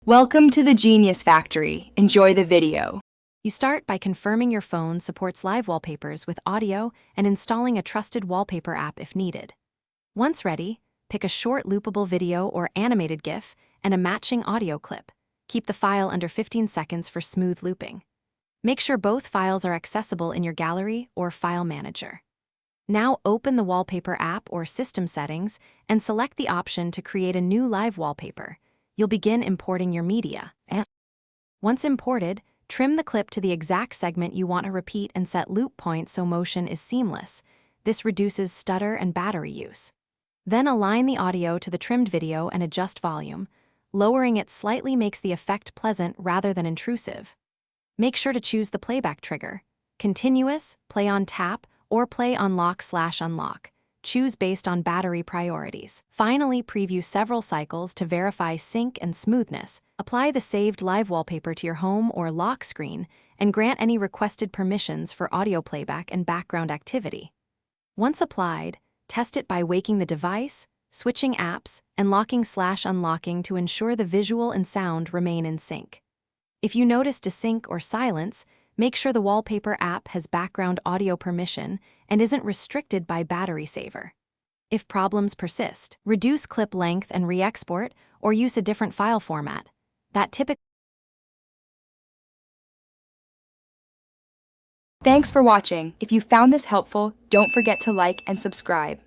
Welcome to the Genius Factory. Enjoy the video. You start by confirming your phone supports live wallpapers with audio and installing a trusted wallpaper app if needed. Once ready, pick a short loopable video or animated GIF and a matching audio clip. Keep the file under 15 seconds for smooth looping. Make sure both files are accessible in your gallery or file manager. Now open the wallpaper app or system settings and select the option to create a new live wallpaper. You'll begin importing your media. Once imported, trim the clip to the exact segment you want to repeat and set loop points so motion is seamless. This reduces stutter and battery use. Then align the audio to the trimmed video and adjust volume. Lowering it slightly makes the effect pleasant rather than intrusive. Make sure to choose the playback trigger: continuous, play on tap, or play on lock/unlock. Choose based on battery priorities. Finally, preview several cycles to verify sync and smoothness. Apply the saved live wallpaper to your home or lock screen and grant any requested permissions for audio playback and background activity. Once applied, test it by waking the device, switching apps, and locking/unlocking to ensure the visual and sound remain in sync. If you notice desync or silence, make sure the wallpaper app has background audio permission and isn't restricted by battery saver. If problems persist, reduce clip length and re-export or use a different file format. Thanks for watching. If you found this helpful, don't forget to like and subscribe.